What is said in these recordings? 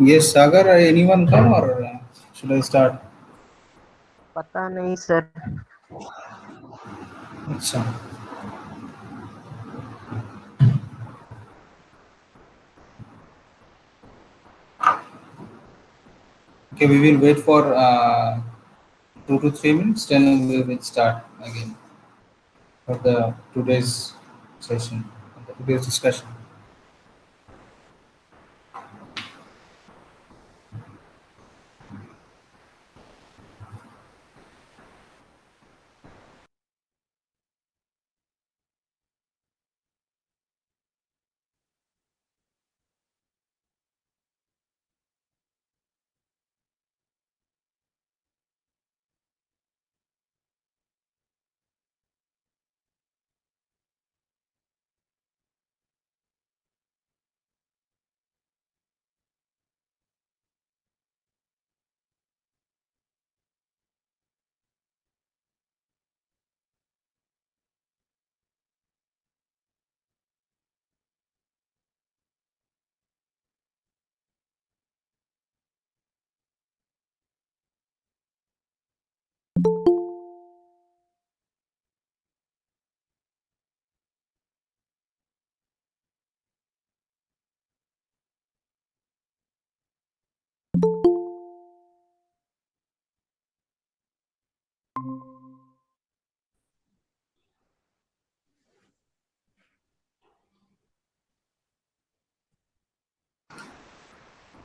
Yes, Sagar, anyone come or should I start? पता नहीं sir. Achha. Okay, we will wait for 2 to 3 minutes, then we will start again for the today's session, today's discussion.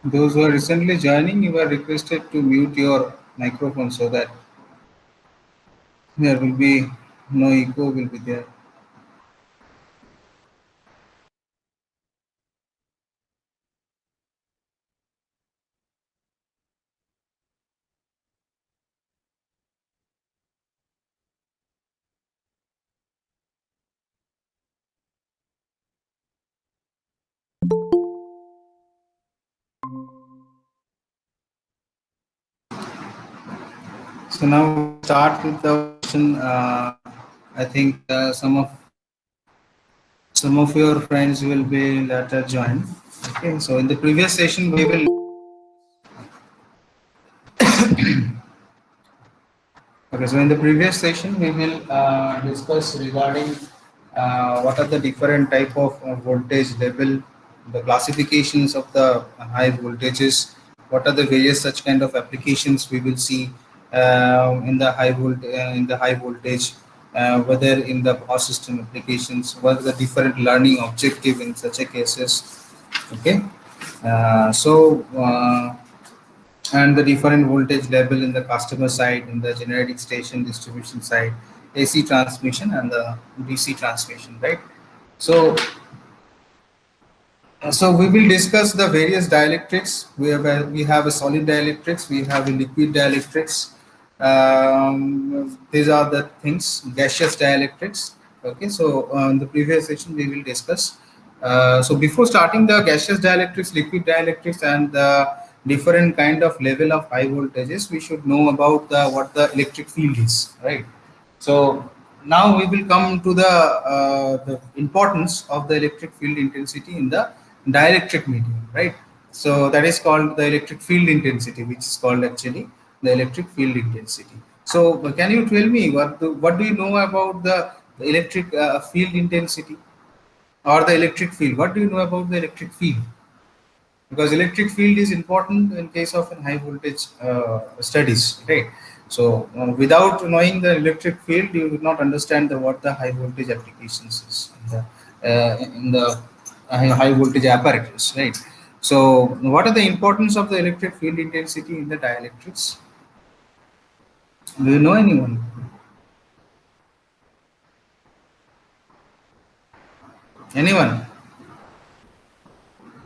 Those who are recently joining, you are requested to mute your microphone so that there will be no echo will be there. So now we start with the question. I think some of your friends will be later join. Okay, so in the previous session we will. Okay, so in the previous session, we will discuss regarding what are the different type of voltage level, the classifications of the high voltages, what are the various such kind of applications we will see in the high voltage, whether in the power system applications, what are the different learning objective in such a cases. Okay, and the different voltage level in the customer side, in the generating station distribution side, AC transmission and the DC transmission, right? So, so we will discuss the various dielectrics. We have a solid dielectrics, we have a liquid dielectrics. These are the things, gaseous dielectrics. Okay, so in the previous session we will discuss. So before starting the gaseous dielectrics, liquid dielectrics, and the different kind of level of high voltages, we should know about the what the electric field is, right? So now we will come to the importance of the electric field intensity in the dielectric medium, right? So that is called the electric field intensity, which is called actually the electric field intensity. So can you tell me what do you know about the electric field intensity or the electric field? What do you know about the electric field? Because electric field is important in case of high voltage studies, right? So without knowing the electric field, you would not understand what the high voltage applications is in the high voltage apparatus, right? So what are the importance of the electric field intensity in the dielectrics? Do you know anyone? Anyone?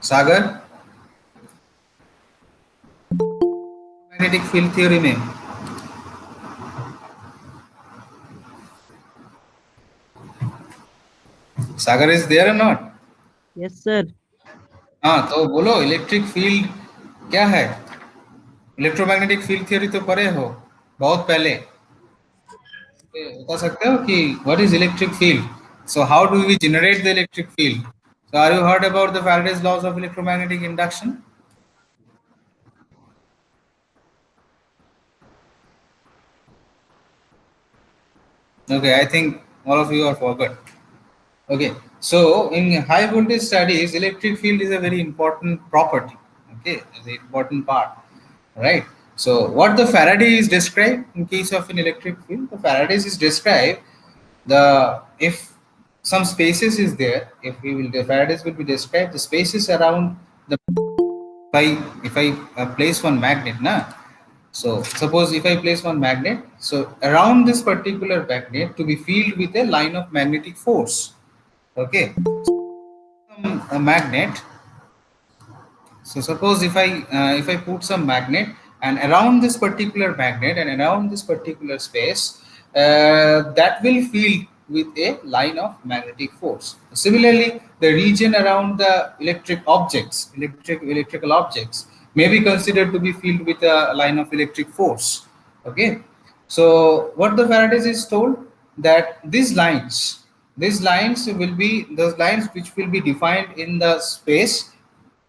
Sagar? Magnetic field theory में Sagar is there or not? Yes sir. हाँ, तो बोलो electric field क्या है? Electromagnetic field theory तो पढ़े हो बहुत पहले। बता सकते हो कि what is electric field? So how do we generate the electric field? So are you heard about the Faraday's laws of electromagnetic induction? Okay, I think all of you are forgot. Okay, so in high voltage studies, electric field is a very important property. Okay, the important part, right? So what the Faraday is described in case of an electric field, the Faraday's is described the if some spaces is there, if we will the Faraday's will be described the spaces around the if I place one magnet, na. So suppose if I place one magnet, so around this particular magnet to be filled with a line of magnetic force. Okay, a magnet. So suppose if I put some magnet and around this particular magnet and around this particular space, that will fill with a line of magnetic force. Similarly, the region around the electrical objects may be considered to be filled with a line of electric force. Okay, so what the Faraday's is told that these lines will be those lines which will be defined in the space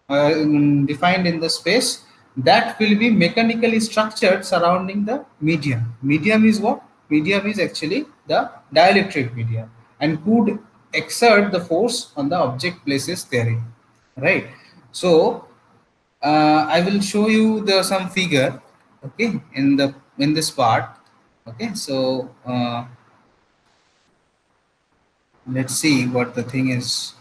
defined in the space that will be mechanically structured surrounding the medium. Medium is what? Medium is actually the dielectric medium and could exert the force on the object places therein. Right. So I will show you the some figure. Okay, in this part. Okay, so let's see what the thing is.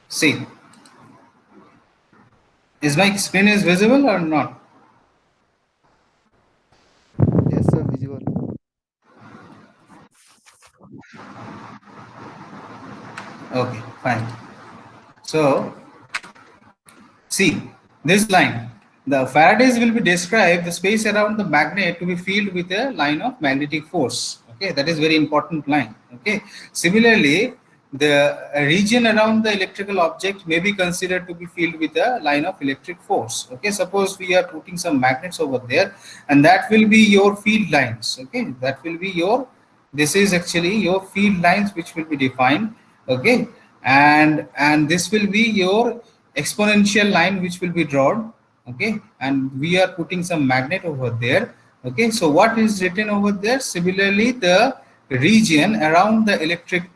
See, is my screen is visible or not? Yes, sir, visual. Okay, fine. So see, this line, the Faraday's will be described the space around the magnet to be filled with a line of magnetic force. Okay, that is very important line. Okay, similarly, the region around the electrical object may be considered to be filled with a line of electric force. Okay, suppose we are putting some magnets over there, and that will be your field lines. Okay, that will be your this is actually your field lines which will be defined. Okay, and this will be your exponential line which will be drawn. Okay, and we are putting some magnet over there. Okay, so what is written over there? Similarly, the region around the electrified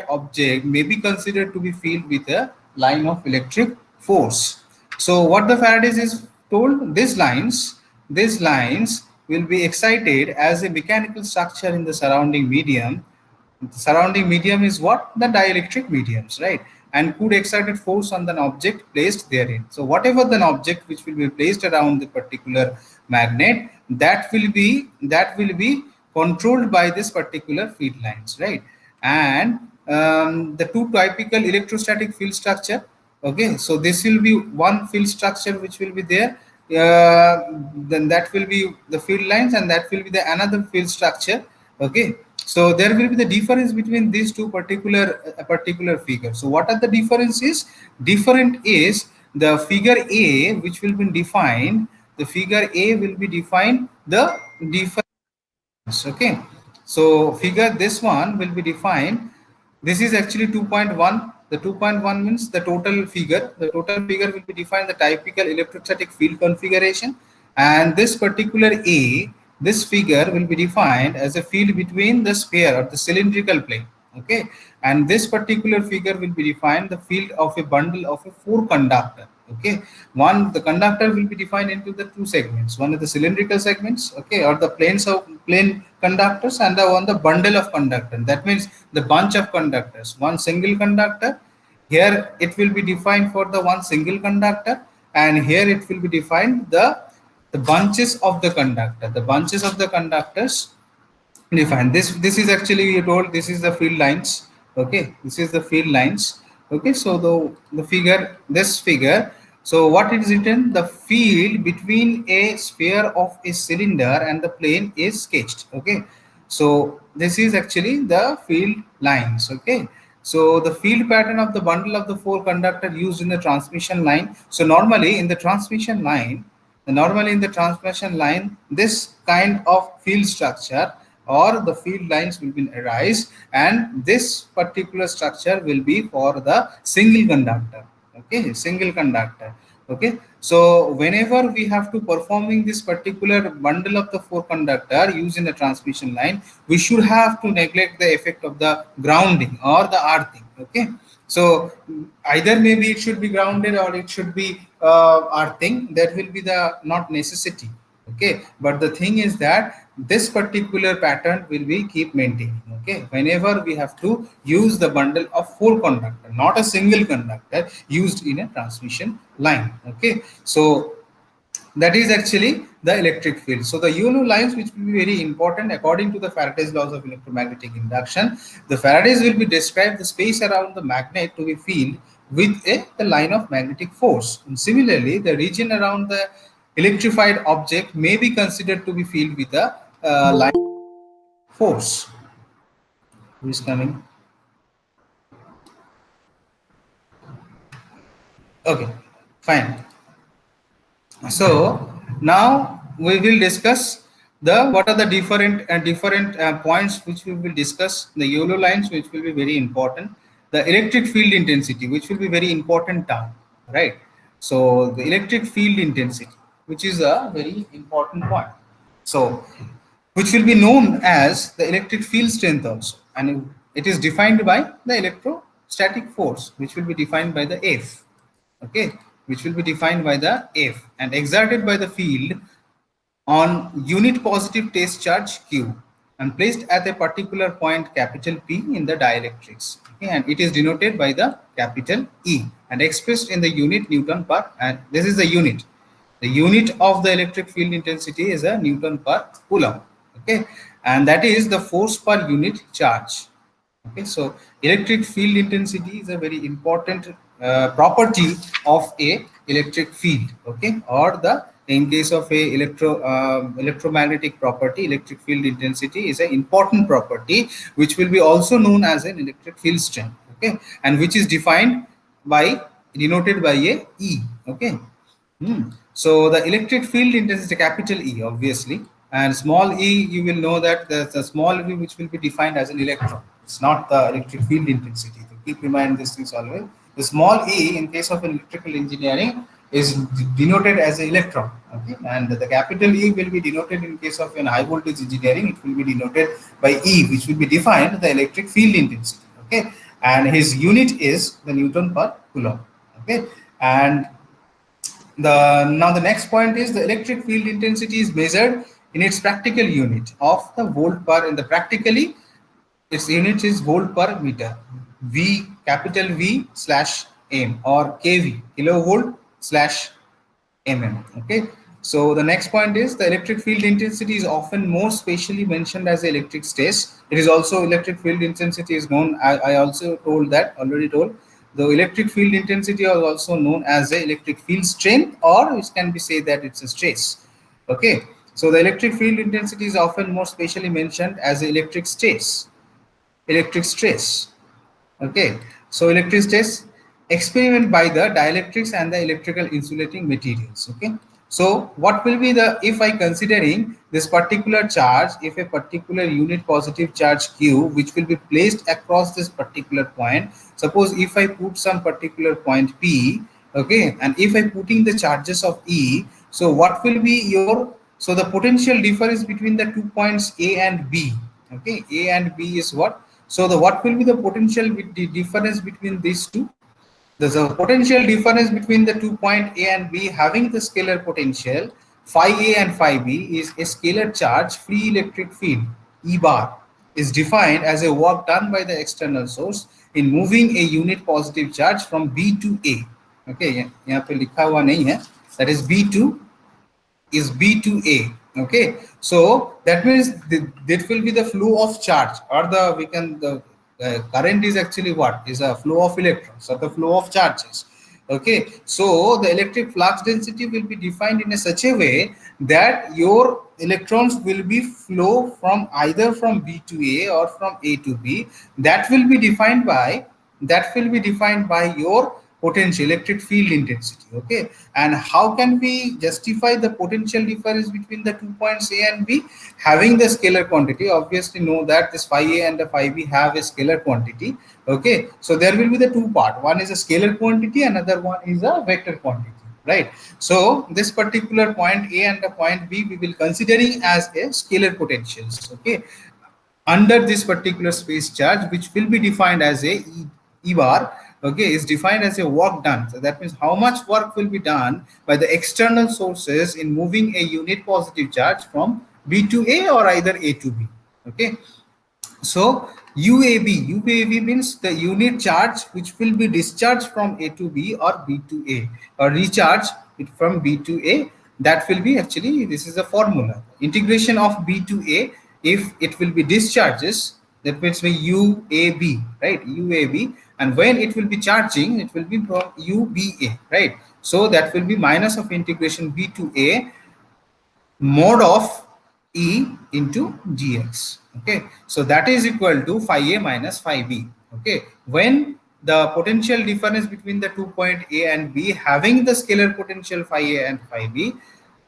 object may be considered to be filled with a line of electric force. So what the Faraday's is told, these lines will be excited as a mechanical structure in the surrounding medium. The surrounding medium is what? The dielectric mediums, right? And could exert a force on an object placed therein. So whatever the object which will be placed around the particular magnet, that will be controlled by this particular field lines, right? And the two typical electrostatic field structure. Okay, so this will be one field structure which will be there. Then that will be the field lines, and that will be the another field structure. Okay, so there will be the difference between these two particular figures. So what are the differences? Different is the figure A, which will be defined. The figure A will be defined the difference. Okay, so figure this one will be defined. This is actually 2.1. The 2.1 means the total figure. The total figure will be defined the typical electrostatic field configuration, and this particular A, this figure will be defined as a field between the sphere or the cylindrical plane. Okay, and this particular figure will be defined the field of a bundle of a four conductor. Okay, one, the conductor will be defined into the two segments. One is the cylindrical segments, okay, or the plane conductors, and the one the bundle of conductor. That means the bunch of conductors. One single conductor. Here it will be defined for the one single conductor, and here it will be defined the bunches of the conductor. The bunches of the conductors define this is actually you told this is the field lines. Okay, this is the field lines. Okay, so the figure, this figure, so what is written, the field between a sphere of a cylinder and the plane is sketched. Okay, so this is actually the field lines. Okay, so the field pattern of the bundle of the four conductor used in the transmission line. So normally in the transmission line, this kind of field structure or the field lines will be arise, and this particular structure will be for the single conductor. Okay, single conductor. Okay, so whenever we have to performing this particular bundle of the four conductor used in the transmission line, we should have to neglect the effect of the grounding or the earthing. Okay, so either maybe it should be grounded or it should be earthing. That will be the not necessity. Okay, but the thing is that this particular pattern will be keep maintaining. Okay, whenever we have to use the bundle of four conductor, not a single conductor used in a transmission line. Okay, so that is actually the electric field. So the UNO lines, which will be very important according to the Faraday's laws of electromagnetic induction, the Faraday's will be described the space around the magnet to be filled with the line of magnetic force. And similarly, the region around the electrified object may be considered to be filled with a line of force. Who is coming? Okay, fine. So now we will discuss the what are the different points which we will discuss. The YOLO lines, which will be very important. The electric field intensity, which will be very important term, right? So the electric field intensity, which is a very important point. So which will be known as the electric field strength also, and it is defined by the electrostatic force, which will be defined by the F. Okay, which will be defined by the F and exerted by the field on unit positive test charge Q and placed at a particular point capital P in the dielectrics. Okay, and it is denoted by the capital E and expressed in the unit Newton per, and this is the unit. The unit of the electric field intensity is a Newton per Coulomb. Okay, and that is the force per unit charge. Okay, so electric field intensity is a very important property of a electric field. Okay, or the in case of a electromagnetic property, electric field intensity is an important property which will be also known as an electric field strength. Okay, and which is defined by denoted by a E. Okay. So the electric field intensity, capital E, obviously, and small e, you will know that there's a small e which will be defined as an electron. It's not the electric field intensity. So keep in mind these things always. The small e in case of electrical engineering is denoted as an electron. Okay, and the capital E will be denoted in case of an high voltage engineering. It will be denoted by E, which will be defined the electric field intensity. Okay, and his unit is the Newton per Coulomb. Okay, and the next point is the electric field intensity is measured in its practical unit of the volt per, in the practically its unit is volt per meter, V, capital V slash M, or kV, kilovolt slash mm. Okay, so the next point is the electric field intensity is often more specially mentioned as the electric stress. It is also electric field intensity is known, I also told that, already told. The electric field intensity is also known as the electric field strength, or it can be said that it's a stress. Okay, so the electric field intensity is often more specially mentioned as the electric stress. Electric stress. Okay, so electric stress experiment by the dielectrics and the electrical insulating materials. Okay, so what will be the, if I considering this particular charge, if a particular unit positive charge Q which will be placed across this particular point, suppose if I put some particular point P, okay, and if I putting the charges of E, so what will be your, so the potential difference between the 2 points A and B. Okay, A and B is what, so the what will be the potential with the difference between these two? There's a potential difference between the 2 point A and B having the scalar potential phi A and phi B is a scalar charge free electric field E bar is defined as a work done by the external source in moving a unit positive charge from B to A. Okay, यहाँ पे लिखा हुआ नहीं है, that is B to is B to A. Okay, so that means that will be the flow of charge, or the we can the current is actually what is a flow of electrons or the flow of charges. Okay, so the electric flux density will be defined in a such a way that your electrons will be flow from either from B to A or from A to B. That will be defined by your potential electric field intensity. Okay, and how can we justify the potential difference between the 2 points A and B? Having the scalar quantity, obviously know that this phi A and the phi B have a scalar quantity. Okay, so there will be the two part, one is a scalar quantity, another one is a vector quantity, right? So this particular point A and the point B we will considering as a scalar potentials. Okay, under this particular space charge, which will be defined as a E bar, okay, is defined as a work done. So that means how much work will be done by the external sources in moving a unit positive charge from B to A or either A to B. Okay, so UAB means the unit charge which will be discharged from A to B or B to A, or recharge it from B to A. That will be actually, this is a formula. Integration of B to A, if it will be discharges, that means by UAB, right? UAB, and when it will be charging, it will be from UBA, right? So that will be minus of integration B to A mod of E into dx. Okay, so that is equal to phi A minus phi B. Okay, when the potential difference between the 2 point A and B having the scalar potential phi A and phi B.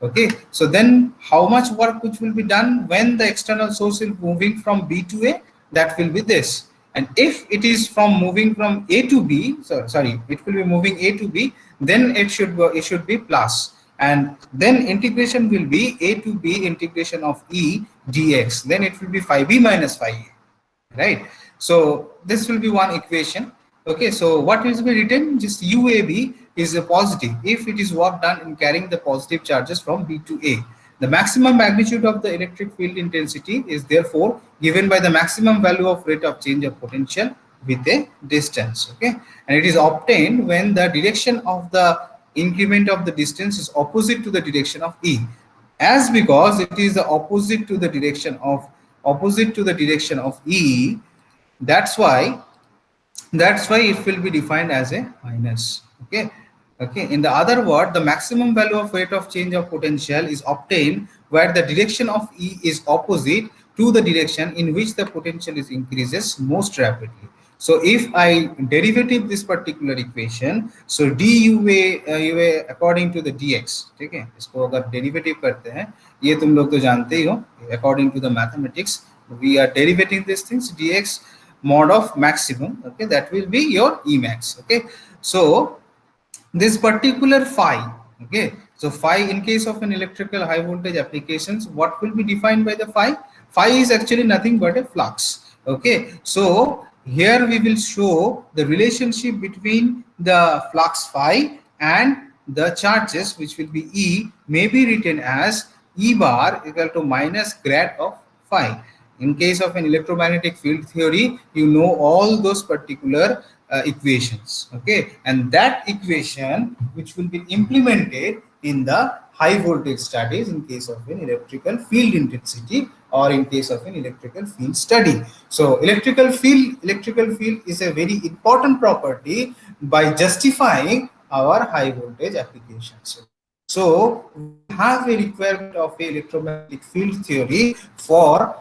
Okay, so then how much work which will be done when the external source is moving from B to A? That will be this. And if it is from moving from A to B, so sorry, it will be moving A to B, then it should be plus, and then integration will be A to B integration of E dx, then it will be phi B minus phi A, right? So this will be one equation. Okay, so what will be written, just UAB is a positive if it is work done in carrying the positive charges from B to A. The maximum magnitude of the electric field intensity is therefore given by the maximum value of rate of change of potential with a distance. Okay, and it is obtained when the direction of the increment of the distance is opposite to the direction of E. As because it is the opposite to the direction of E, that's why it will be defined as a minus. Okay, okay, in the other word, the maximum value of rate of change of potential is obtained where the direction of E is opposite to the direction in which the potential is increases most rapidly. So if I derivative this particular equation, so UA according to the dx, ठीक है, इसको अगर derivative करते हैं, ये तुम लोग तो जानते ही हो, according to the mathematics we are derivating these things, dx mod of maximum, okay, that will be your Emax. Okay, so this particular phi, okay, so phi in case of an electrical high voltage applications, what will be defined by the phi is actually nothing but a flux. Okay, so here we will show the relationship between the flux phi and the charges, which will be E, may be written as E bar equal to minus grad of phi. In case of an electromagnetic field theory, you know all those particular equations. Okay, and that equation which will be implemented in the high voltage studies in case of an electrical field intensity or in case of an electrical field study. So electrical field is a very important property by justifying our high voltage applications. So we have a requirement of a electromagnetic field theory for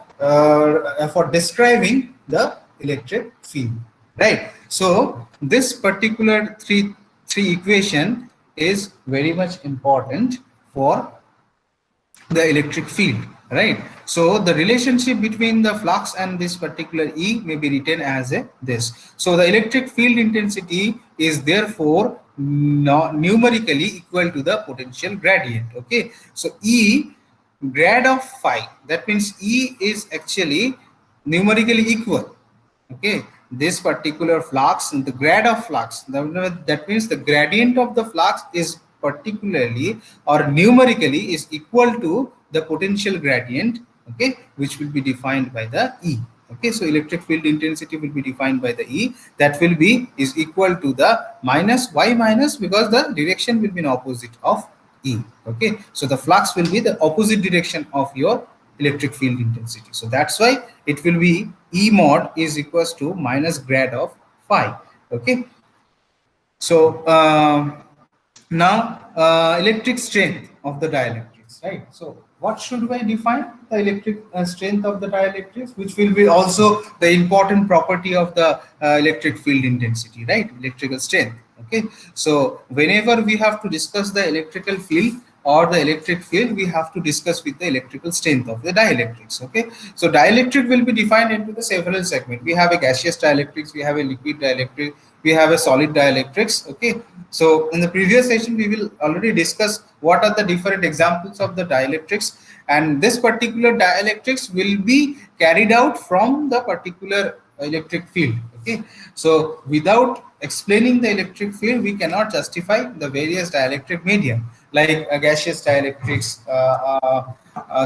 describing the electric field, right? So this particular three equation is very much important for the electric field, right? So the relationship between the flux and this particular E may be written as this. So the electric field intensity is therefore numerically equal to the potential gradient. Okay, so E grad of phi, that means E is actually numerically equal. Okay, this particular flux and the grad of flux, that means the gradient of the flux is particularly or numerically is equal to the potential gradient, okay, which will be defined by the E. Okay, so electric field intensity will be defined by the E, that will be is equal to the minus y minus, because the direction will be in opposite of E. Okay, so the flux will be the opposite direction of your electric field intensity. So that's why it will be E mod is equals to minus grad of phi. Okay, so now electric strength of the dielectrics, right? So what should I define the electric strength of the dielectrics, which will be also the important property of the electric field intensity, right? Electrical strength. Okay, so whenever we have to discuss the electrical field or the electric field, we have to discuss with the electrical strength of the dielectrics. Okay, so dielectric will be defined into the several segments. We have a gaseous dielectrics, we have a liquid dielectric, we have a solid dielectrics. Okay, so in the previous session we will already discuss what are the different examples of the dielectrics, and this particular dielectrics will be carried out from the particular electric field. Okay, so without explaining the electric field, we cannot justify the various dielectric medium like gaseous dielectrics,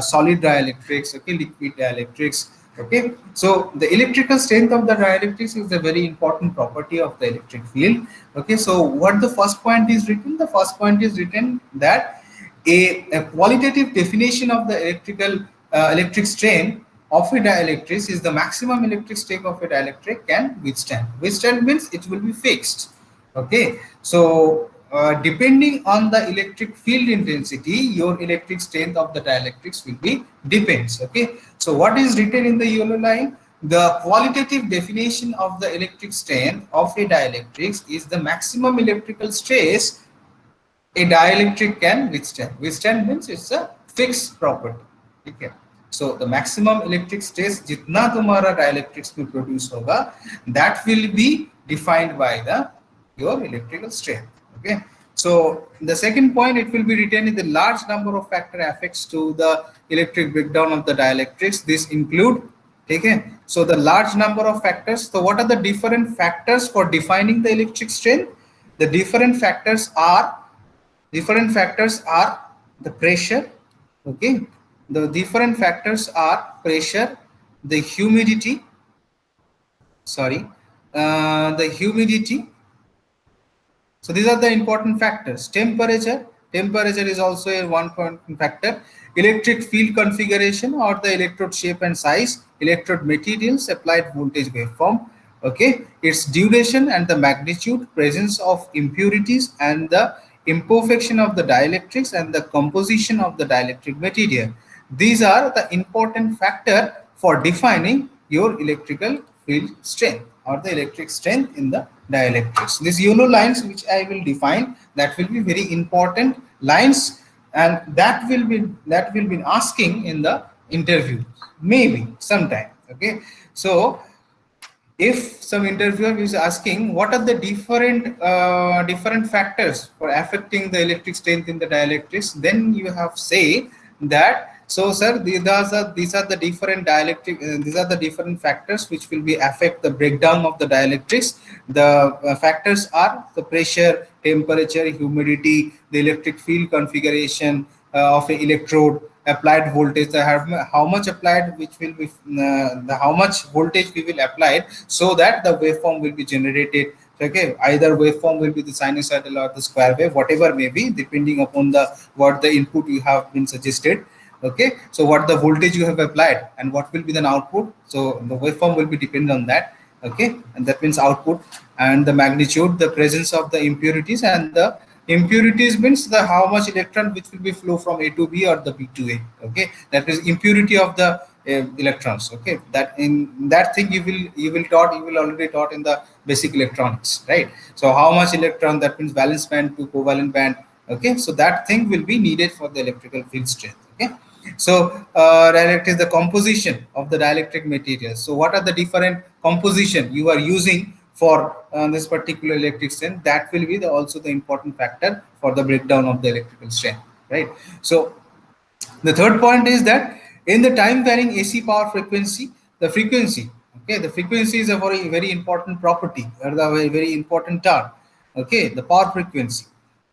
solid dielectrics, okay, liquid dielectrics. Okay, so the electrical strength of the dielectrics is a very important property of the electric field. Okay, so what the first point is written? The first point is written that a qualitative definition of the electric strain of a dielectric is the maximum electric state of a dielectric can withstand. Withstand means it will be fixed. Okay, so depending on the electric field intensity, your electric strength of the dielectrics will be depends. Okay, so what is written in the yellow line? The qualitative definition of the electric strength of a dielectrics is the maximum electrical stress a dielectric can withstand. Withstand means it's a fixed property. Okay. So the maximum electric stress जितना तुम्हारा dielectrics में produce होगा, that will be defined by the your electrical strength. Okay. So the second point, it will be written in the large number of factor affects to the electric breakdown of the dielectrics. This include, okay. So the large number of factors. So what are the different factors for defining the electric strength? The different factors are the pressure. Okay, the different factors are pressure, the humidity, sorry, the humidity. So these are the important factors. Temperature is also a one point factor. Electric field configuration or the electrode shape and size, electrode materials, applied voltage waveform. Okay, its duration and the magnitude, presence of impurities and the imperfection of the dielectrics, and the composition of the dielectric material. These are the important factor for defining your electrical field strength or the electric strength in the dielectrics. These yellow lines which I will define, that will be very important lines, and that will be asking in the interview maybe sometime. Okay, so if some interviewer is asking what are the different factors for affecting the electric strength in the dielectrics, then you have say that, so sir, these are the different these are the different factors which will be affect the breakdown of the dielectrics. The factors are the pressure, temperature, humidity, the electric field configuration of an electrode, applied voltage, how much applied, which will be the how much voltage we will apply so that the waveform will be generated. Okay, either waveform will be the sinusoidal or the square wave, whatever may be, depending upon the what the input you have been suggested. Okay, so what the voltage you have applied and what will be the output, so the waveform will be dependent on that. Okay, and that means output, and the magnitude, the presence of the impurities, and the impurities means the how much electron which will be flow from A to B or the B to A. Okay, that is impurity of the electrons. Okay, that in that thing you will already taught in the basic electronics, right? So how much electron, that means valence band to covalent band. Okay, so that thing will be needed for the electrical field strength. Okay, so dielectric is the composition of the dielectric material. So what are the different composition you are using for this particular electric strength? That will be also the important factor for the breakdown of the electrical strength, right? So the third point is that in the time varying AC power frequency, the frequency, okay, the frequency is a very important property, or the very important term. Okay, the power frequency.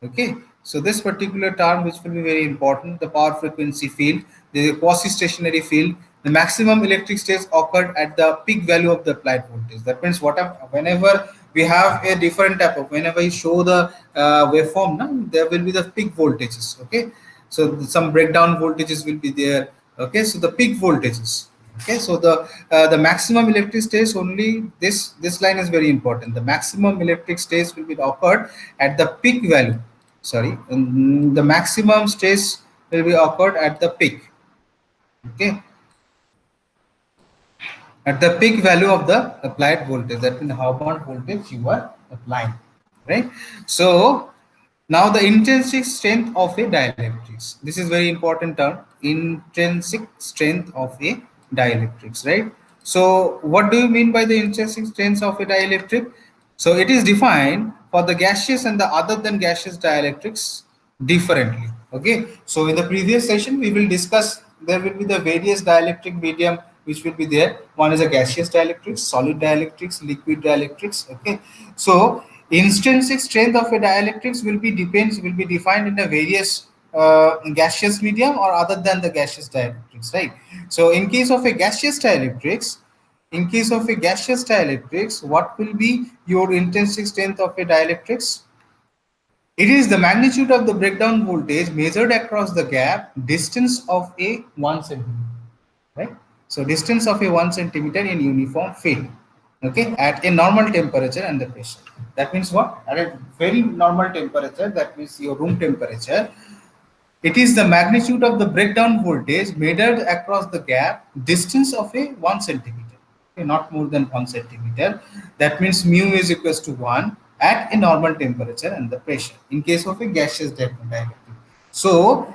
Okay, so this particular term which will be very important, the power frequency field, the quasi-stationary field, the maximum electric state occurred at the peak value of the applied voltage. That means whenever we have a different type of, whenever you show the waveform, now there will be the peak voltages. Okay, so some breakdown voltages will be there. Okay, so the peak voltages. Okay, so the maximum electric state, only this line is very important. The maximum electric state will be occurred at the peak value, sorry, the maximum state will be occurred at the peak. Okay, at the peak value of the applied voltage, that means how much voltage you are applying. right? So now the intrinsic strength of a dielectrics. This is very important term. Intrinsic strength of a dielectrics, right? So what do you mean by the intrinsic strength of a dielectric? So it is defined for the gaseous and the other than gaseous dielectrics differently. Okay. So in the previous session we will discuss, there will be the various dielectric medium which will be there. One is a gaseous dielectrics, solid dielectrics, liquid dielectrics. Okay. So intrinsic strength of a dielectrics will be defined in a various gaseous medium or other than the gaseous dielectrics, right? So in case of a gaseous dielectrics, what will be your intrinsic strength of a dielectrics? It is the magnitude of the breakdown voltage measured across the gap distance of a 1 centimeter, right? So distance of a 1 centimeter in uniform field, okay, at a normal temperature and the pressure. That means what? At a very normal temperature, that means your room temperature, it is the magnitude of the breakdown voltage measured across the gap distance of a 1 centimeter. Okay, not more than 1 centimeter. That means mu is equals to 1 at a normal temperature and the pressure in case of a gaseous dielectric. So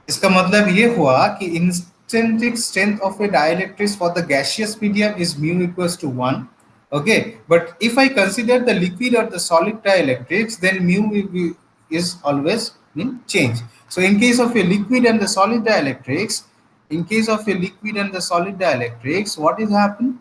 इसका मतलब ये हुआ कि intrinsic strength of a dielectrics for the gaseous medium is mu equals to 1. Okay, but if I consider the liquid or the solid dielectrics, then mu is always in change. So in case of a liquid and the solid dielectrics, what is happening?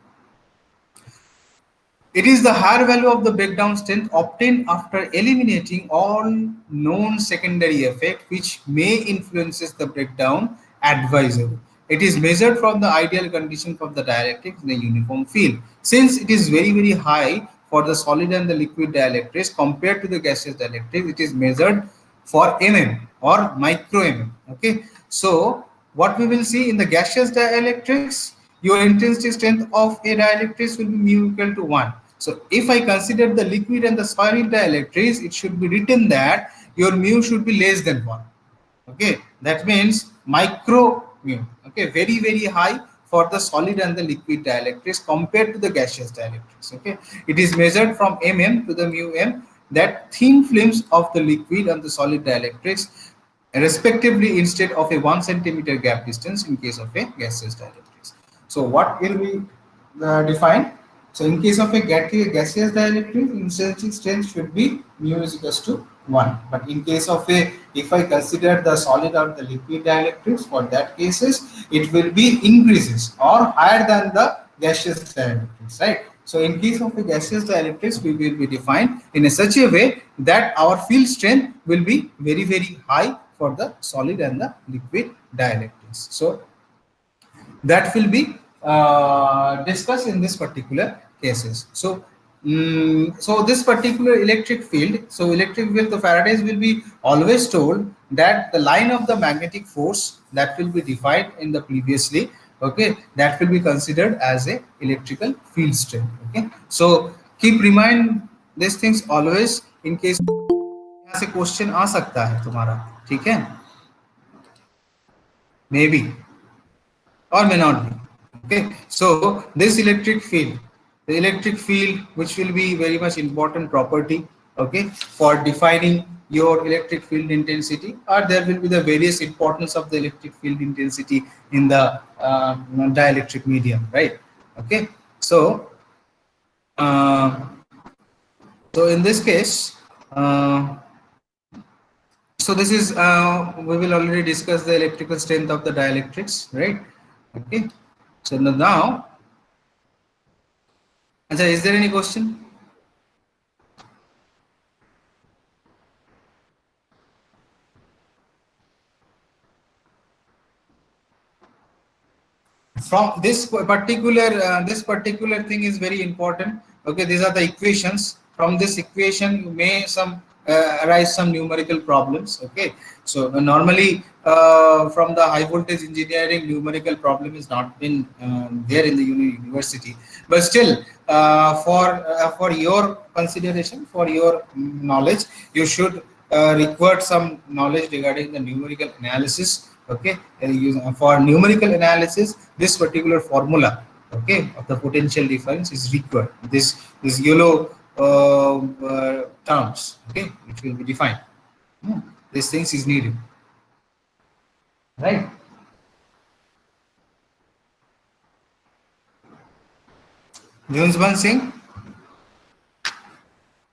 It is the higher value of the breakdown strength obtained after eliminating all known secondary effect which may influences the breakdown advisory. It is measured from the ideal condition of the dielectrics in a uniform field. Since it is very high for the solid and the liquid dielectrics compared to the gaseous dielectrics, it is measured for mm or micro mm. Okay, so what we will see in the gaseous dielectrics, your intrinsic strength of a dielectrics will be mu equal to 1. So if I consider the liquid and the solid dielectrics, it should be written that your mu should be less than 1. Okay, that means micro mu. Okay, very high for the solid and the liquid dielectrics compared to the gaseous dielectrics. Okay, it is measured from mm to the mu m, that thin films of the liquid and the solid dielectrics respectively instead of a 1 centimeter gap distance in case of a gaseous dielectrics. So what will be defined? So in case of a gaseous dielectric, intrinsic strength should be mu is equals to 1. But in case of a, if I consider the solid or the liquid dielectrics, for that cases, it will be increases or higher than the gaseous dielectrics, right? So in case of a gaseous dielectrics, we will be defined in a such a way that our field strength will be very high for the solid and the liquid dielectrics. So that will be discussed in this particular cases. So so this particular electric field, the Faraday's will be always told that the line of the magnetic force that will be defined in the previously, okay, that will be considered as a electrical field strength. Okay, so keep remind these things always in case यहाँ से question आ सकता है तुम्हारा, ठीक है, maybe or may not be. Okay, so this electric field, the electric field which will be very much important property, okay, for defining your electric field intensity, or there will be the various importance of the electric field intensity in the dielectric medium, right? Okay, so so in this case, so this is we will already discuss the electrical strength of the dielectrics, right? Okay, so now, is there any question? From this particular thing is very important. Okay, these are the equations. From this equation, you may some arise some numerical problems. Okay, so normally from the high voltage engineering, numerical problem is not been there in the university, but still for your consideration, for your knowledge, you should require some knowledge regarding the numerical analysis. Okay, for numerical analysis, this particular formula, okay, of the potential difference is required. This yellow terms, okay, which will be defined. Hmm. These things is needed, right? Junsban Singh,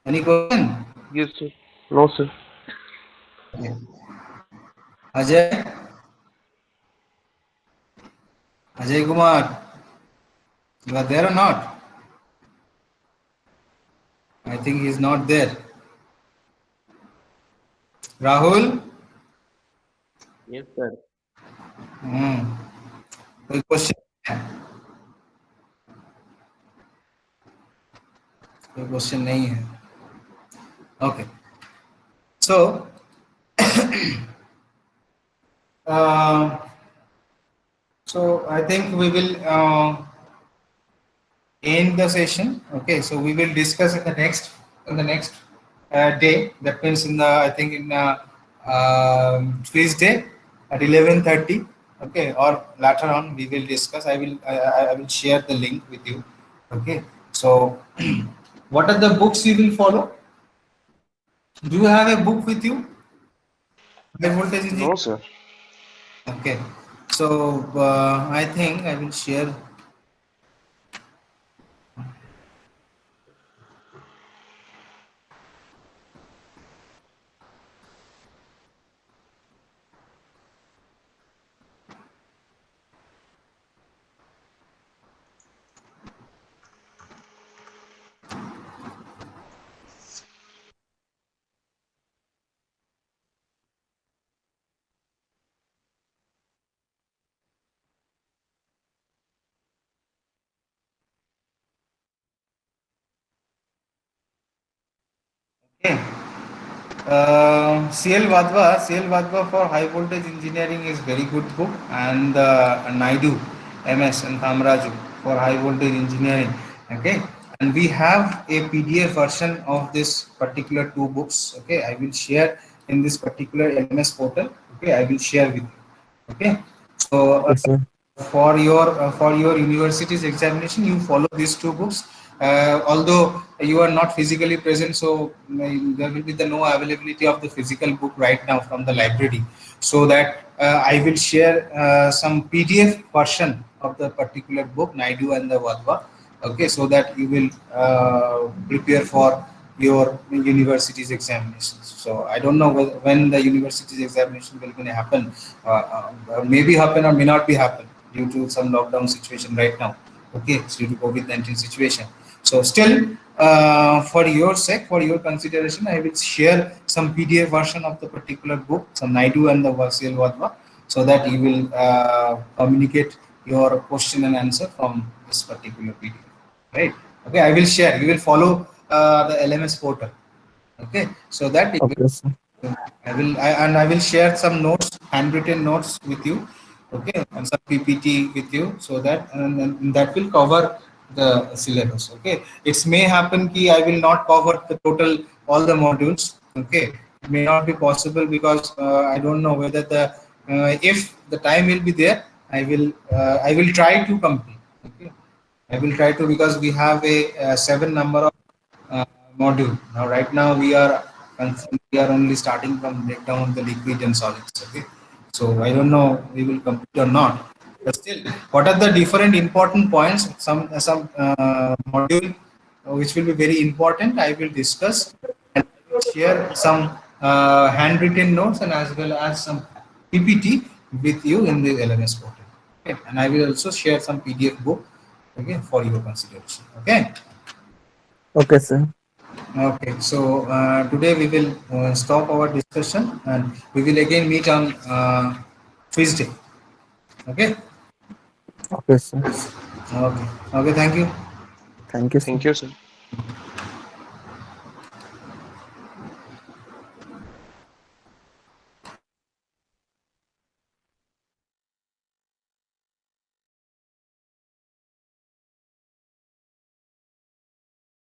any question? Yes, sir. No, sir. Okay. Ajay, Ajay Kumar, you are there or not? I think he is not there. Rahul, Yes, sir. hmm. कोई question है? कोई question नहीं है. Okay. So, uh, so I think we will end the session. Okay, so we will discuss in the next day. That means in the I think in Tuesday at 11:30. Okay, or later on we will discuss. I will share the link with you. Okay, so what are the books you will follow? Do you have a book with you? High voltage No, engineering. sir. Okay, so I think I will share. Okay. CL Vadva for high voltage engineering is very good book, and Naidu MS and Thamraju for high voltage engineering. Okay, and we have a PDF version of this particular two books. Okay, I will share in this particular LMS portal. Okay, I will share with you. Okay, so Okay, sir. for your university's examination, you follow these two books. Although you are not physically present, so there will be the no availability of the physical book right now from the library. So that I will share some PDF version of the particular book, Naidu and the Vadva. Okay, so that you will prepare for your university's examinations. So I don't know when the university's examination will going to happen. Maybe happen or may not be happen due to some lockdown situation right now. Okay, it's due to COVID-19 situation. So still, for your sake, for your consideration, I will share some PDF version of the particular book, some Naidu and the Vasil Vadva, so that you will communicate your question and answer from this particular PDF. Right? Okay, I will share. You will follow the LMS portal. Okay, so that it will Okay, sir. and I will share some notes, handwritten notes with you. Okay, and some PPT with you, so that and that will cover the syllabus. Okay, it may happen ki I will not cover the total all the modules. Okay, it may not be possible because I don't know whether the if the time will be there. I will try to complete. Okay, I will try to because we have a seven number of uh, module. Now, right now we are only starting from breakdown of the liquid and solids. Okay, so I don't know we will complete or not. But still, what are the different important points? Some module which will be very important. I will discuss and share some handwritten notes and as well as some PPT with you in the LMS portal. Okay, and I will also share some PDF book again for your consideration. Okay. Okay, sir. Okay, so today we will stop our discussion and we will again meet on Tuesday. Okay. Okay, sir. Okay. Okay. Thank you. Thank you, sir. Thank you, sir.